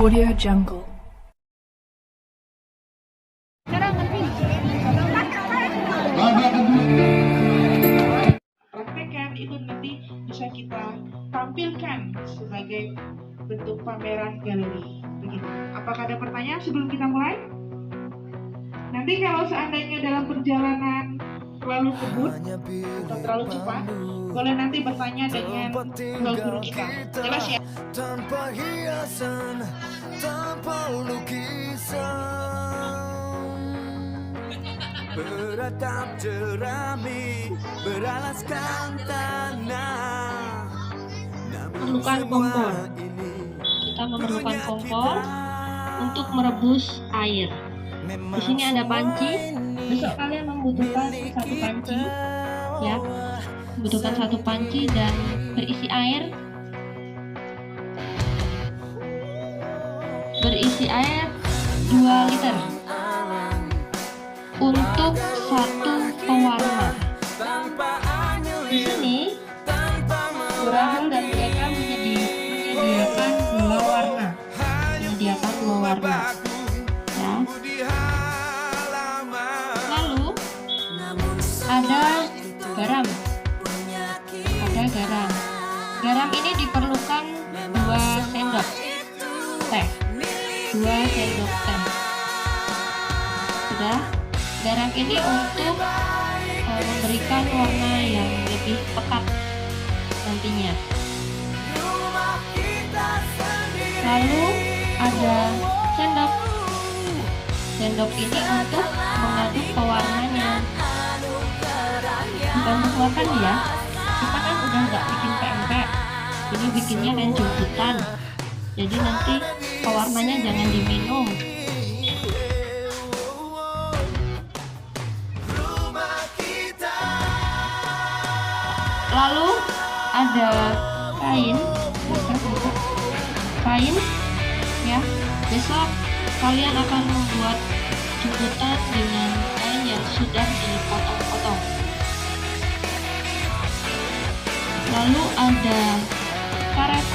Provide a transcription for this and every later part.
Audio Jungle. Praktekkan itu nanti bisa kita tampilkan sebagai bentuk pameran galeri. Begitu. Apakah ada pertanyaan sebelum kita mulai? Nanti kalau seandainya dalam perjalanan terlalu ngebut atau terlalu cepat, boleh nanti bertanya dengan guru kita. Jelas ya? Tanpa hiasan, tanpa lukisan, beratap jerami, beralaskan tanah. Memerlukan kompor. Kita memerlukan kompor untuk merebus air. Di sini ada panci. Besok kalian membutuhkan satu panci, ya. Membutuhkan satu panci dan berisi air. Berisi air 2 liter untuk satu pewarna. Di sini Rahul dan Eka menyediakan dua warna, ya. Lalu ada garam. Garam ini diperlukan 2 sendok teh. Sudah. Garam ini untuk memberikan warna yang lebih pekat nantinya. Lalu ada sendok. Sendok ini untuk mengaduk pewarnanya. Bukan mengeluarkan ya. Kita kan udah nggak bikin pempek. Ini bikinnya lanjutan. Jadi nanti pewarnanya jangan diminum. Lalu ada kain, ya. Besok kalian akan membuat jemputan dengan kain yang sudah dipotong-potong. Lalu ada karet.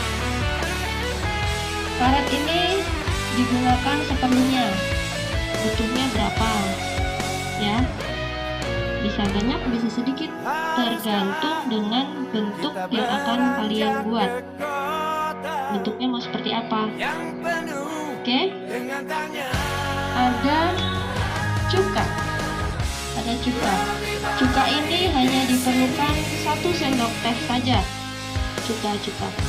Karet ini digunakan seperlunya. Butuhnya berapa, ya? Bisa banyak, bisa sedikit, tergantung dengan bentuk yang akan kalian buat. Bentuknya mau seperti apa? Oke? Ada cuka. Cuka ini hanya diperlukan 1 sendok teh saja. Cuka.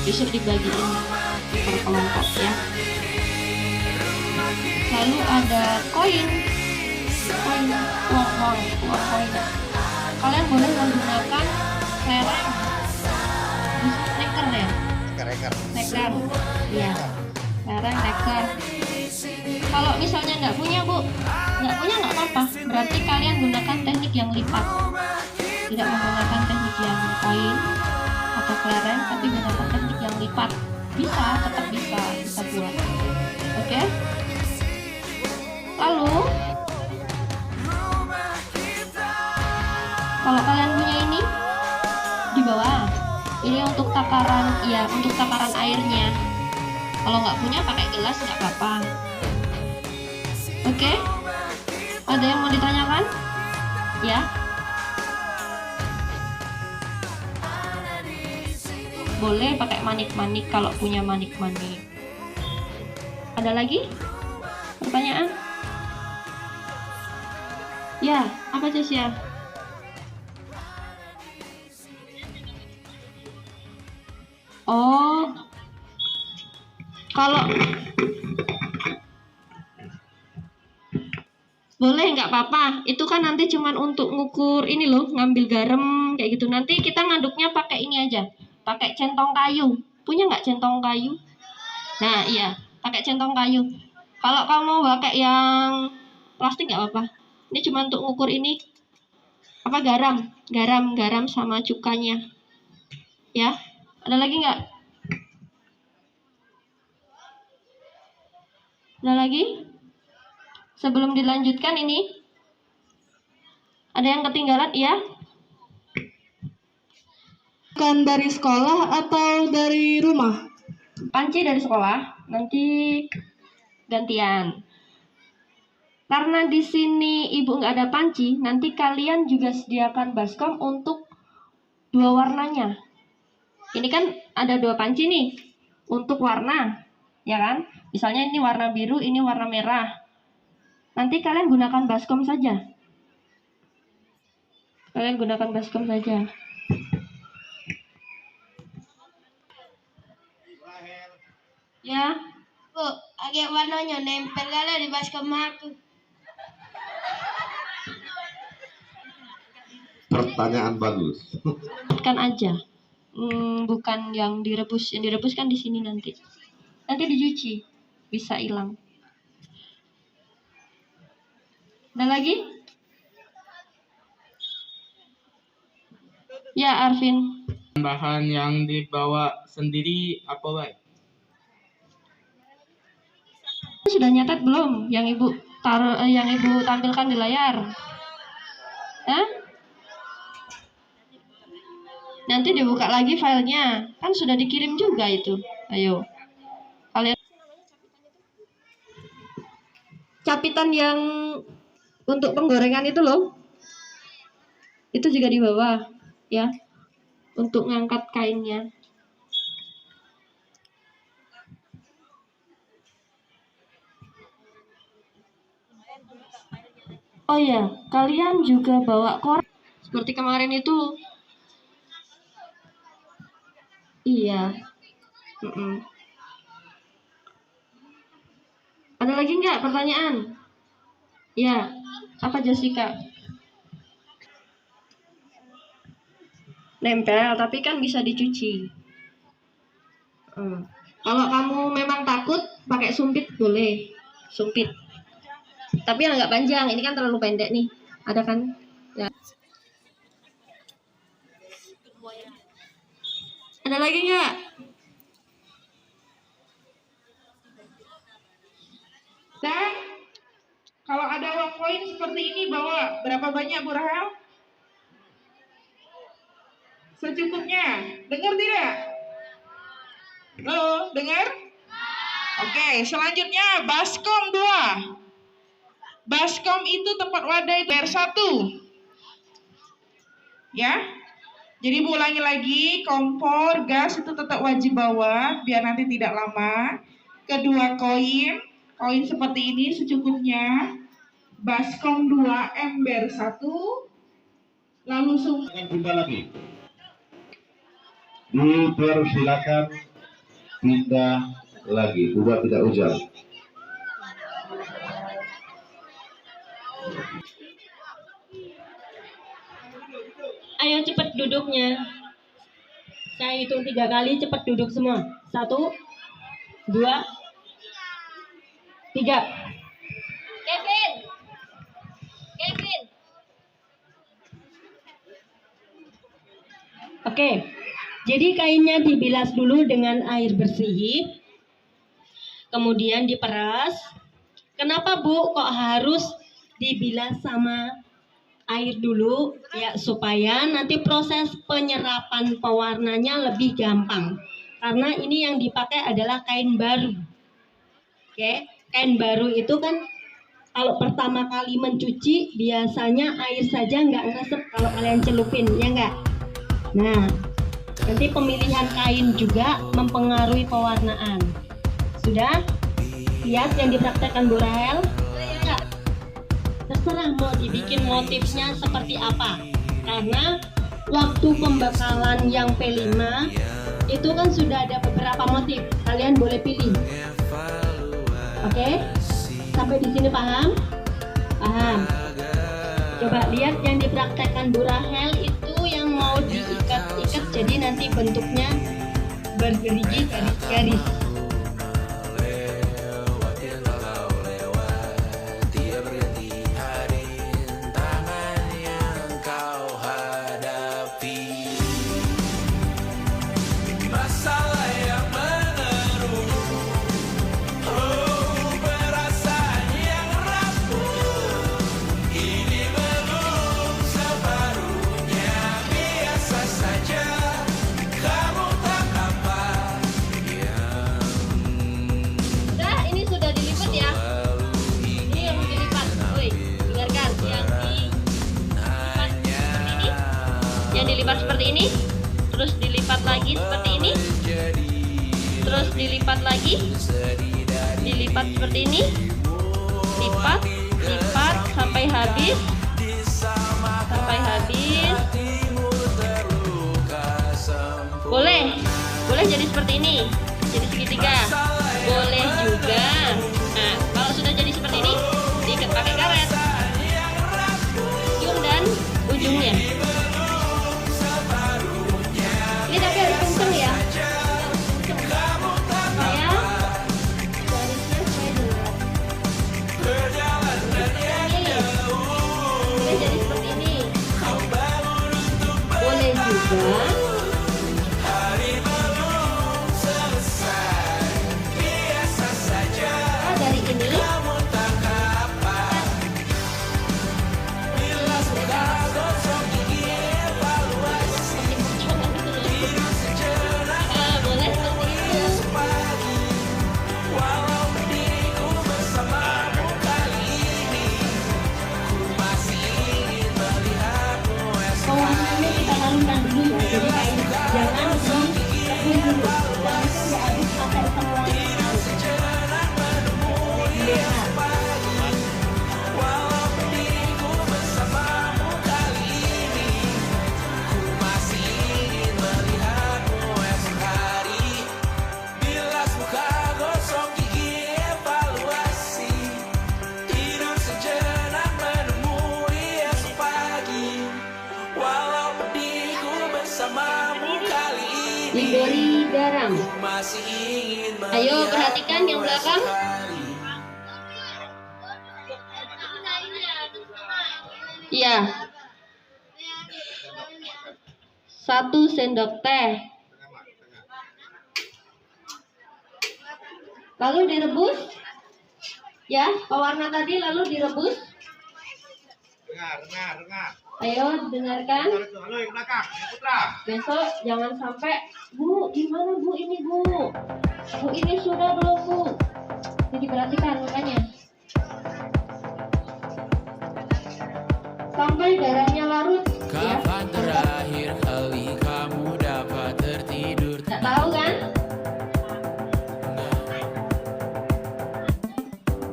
Besok dibagiin per kelompok, ya. Lalu ada koin. Uang koin. Kalian boleh menggunakan lereng, neker ya. Neker, ya. Lereng, neker. Kalau misalnya nggak punya nggak apa-apa. Berarti kalian gunakan teknik yang lipat. Tidak menggunakan teknik yang koin atau kelereng, tapi gunakan teknik yang lipat. Tetap bisa buat. Oke? Lalu kalau kalian punya ini di bawah, ini untuk takaran airnya. Kalau nggak punya pakai gelas nggak apa-apa. Oke? Ada yang mau ditanyakan? Ya? Boleh pakai manik-manik kalau punya manik-manik. Ada lagi pertanyaan? Ya, apa Cia? Oh, kalau boleh nggak apa-apa. Itu kan nanti cuman untuk ngukur ini loh, ngambil garam kayak gitu. Nanti kita ngaduknya pakai ini aja, pakai centong kayu. Punya nggak centong kayu? Nah iya, pakai centong kayu. Kalau kamu pakai yang plastik nggak apa-apa. Ini cuma untuk ngukur ini apa garam sama cukanya. Ya, ada lagi nggak? Ada lagi? Sebelum dilanjutkan ini, ada yang ketinggalan ya? Kan dari sekolah atau dari rumah? panci dari sekolah, nanti gantian. Karena di sini ibu nggak ada panci, nanti kalian juga sediakan baskom untuk 2 warnanya. Ini kan ada 2 panci nih untuk warna, ya kan? Misalnya ini warna biru, ini warna merah. Nanti kalian gunakan baskom saja. Kalian gunakan baskom saja. Ya. Bu, agak warnanya nempel kali di baskom aku. Pertanyaan bagus. Kan aja. Bukan yang direbus. Yang direbus kan di sini nanti. Nanti dicuci. Bisa hilang. Ada lagi? Ya, Arvin. Bahan yang dibawa sendiri apa baik? Sudah nyatet belum yang ibu yang ibu tampilkan di layar? Hah? Nanti dibuka lagi filenya, kan sudah dikirim juga itu. Ayo, kalian capitan yang untuk penggorengan itu loh, itu juga di bawah, ya, untuk ngangkat kainnya. Oh ya, kalian juga bawa koran seperti kemarin itu. Iya. Ada lagi nggak pertanyaan? Ya, apa Jessica? Nempel, tapi kan bisa dicuci. Kalau kamu memang takut, pakai sumpit boleh. Sumpit. Tapi yang nggak panjang, ini kan terlalu pendek nih. Ada kan? Ya. Ada lagi nggak? Dan kalau ada uang koin seperti ini bawa berapa banyak Bu Rahel? Secukupnya. Dengar tidak? Halo, dengar? Oke, selanjutnya baskom 2. Baskom itu tempat wadah itu bayar 1. Ya. Jadi ulangi lagi, kompor, gas itu tetap wajib bawa biar nanti tidak lama. Kedua koin seperti ini secukupnya. Baskom 2, ember 1. Lalu Pindah lagi. Dipersilakan pindah lagi. Ubah tidak ujal. Ayo cepat duduknya. Saya hitung 3 kali, cepat duduk semua. 1, 2, 3. Kevin. Oke. Jadi kainnya dibilas dulu dengan air bersih. Kemudian diperas. Kenapa Bu kok harus dibilas sama air dulu? Ya supaya nanti proses penyerapan pewarnanya lebih gampang. Karena ini yang dipakai adalah kain baru. Oke, kain baru itu kan kalau pertama kali mencuci biasanya air saja nggak ngesep kalau kalian celupin, ya nggak? Nah, nanti pemilihan kain juga mempengaruhi pewarnaan. Sudah? Lihat yang dipraktekkan Bu Rahel? Terserah mau dibikin motifnya seperti apa. Karena waktu pembekalan yang P5 itu kan sudah ada beberapa motif. Kalian boleh pilih. Oke? Sampai di sini paham? Paham. Coba lihat yang dipraktekkan Bu Rahel itu yang mau diikat-ikat jadi nanti bentuknya bergerigi garis-garis. Masalah yang menerus, oh perasaan yang rapuh, ini belum separuhnya, biasa saja, kamu tak apa yang dilipat lagi, dilipat seperti ini, lipat, lipat sampai habis, boleh jadi seperti ini, jadi segitiga, boleh juga. Nah, kalau sudah jadi seperti ini, diikat pakai karet, ujung dan ujungnya. Ini tapi harus kenceng ya, supaya garisnya supaya jelas. Boleh jadi seperti ini, boleh juga. Dari ini boleh seperti itu. Pewarnaannya kita haluskan dulu ya, jadi kain jangan direbus dulu, jangan diaduk pakai pewarna. Diberi garam. Ayo perhatikan yang belakang. Iya. 1 sendok teh. Lalu direbus. Ya, pewarna tadi lalu direbus. Dengar. Ayo dengarkan. Halo, yang belakang, yang putra. Besok jangan sampai, Bu, gimana Bu ini Bu? Bu ini sudah belum Bu? Jadi perhatikan makanya. Sampai garamnya larut. Ya. Kapan terakhir kali kamu dapat tertidur? Nggak tahu kan?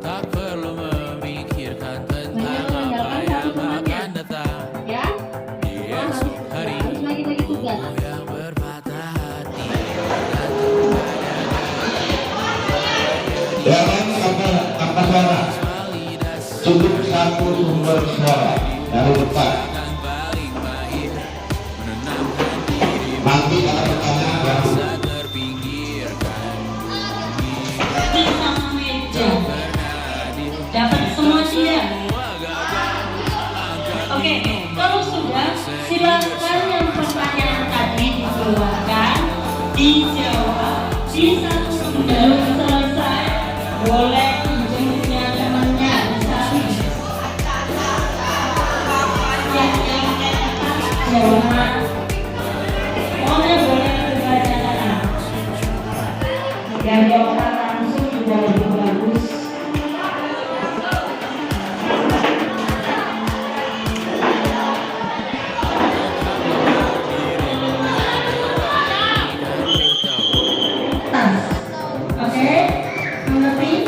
Tak perlu memikirkan tentang apa yang akan datang. Ya. Di esok hari Harus lagi tugas. yang berpatah hati. Jangan angkat suara. Cukup 1 sumber suara dari depan. Nanti kalau bertanya baru. Terpinggirkan Di sama meja. Dapat semua tidak? Oke, kalau sudah, silakan yang pertanyaan tadi dikeluarkan, dijawab, di satu belum selesai, boleh ujungnya temannya dicari. Yang jawab, pokoknya boleh berbaca catatan. Yang jawab langsung juga lebih bagus. Oke, mengerti?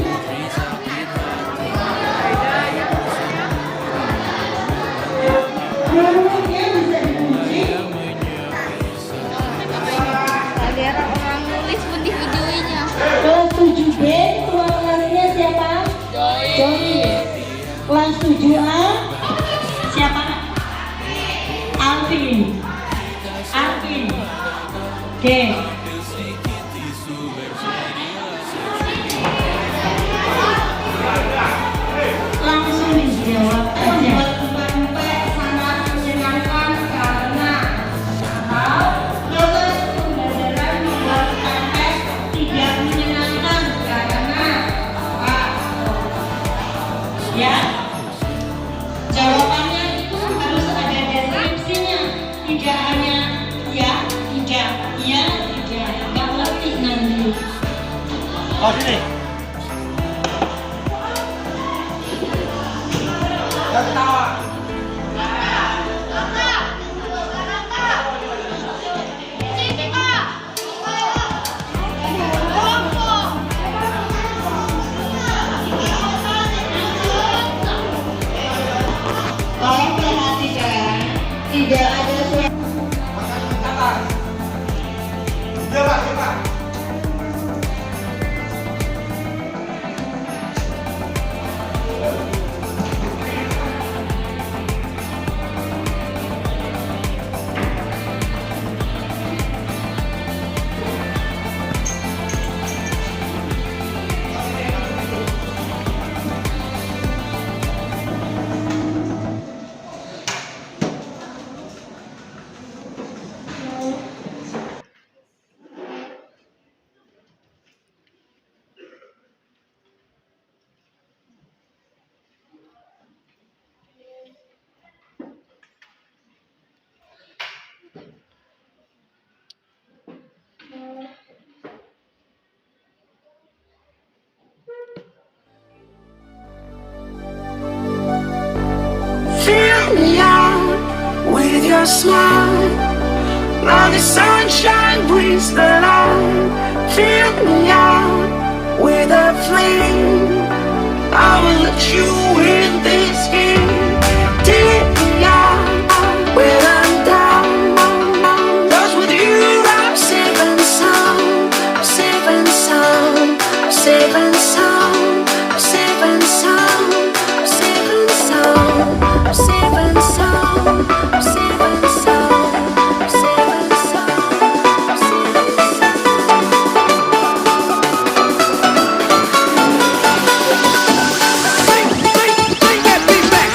Mulutnya bisa dikunci. Ada orang nulis pun di videonya. Kelas 7B, keluarganya siapa? Joy. Kelas 7A, siapa? Alvin. Oke. Langsung dijawab aja. Sampai sangat menyenangkan karena proses pembelajaran membuat sampai tidak menyenangkan karena ya jawabannya itu harus ada deskripsinya, tidak hanya ya tidak nggak lebih nanti. Oh, sini. Kak. your smile. Now the sunshine brings the light. Fill me out with a flame. I will let you in this game. Take me out when I'm down. 'Cause with you I'm safe and sound. I'm safe and sound. I'm safe and sound. I'm safe and sound. I'm safe and sound. I'm safe and sound. I'm safe and sound. I'm safe and sound. I'm safe and Bring that beat back.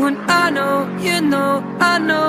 and I know, you know, I know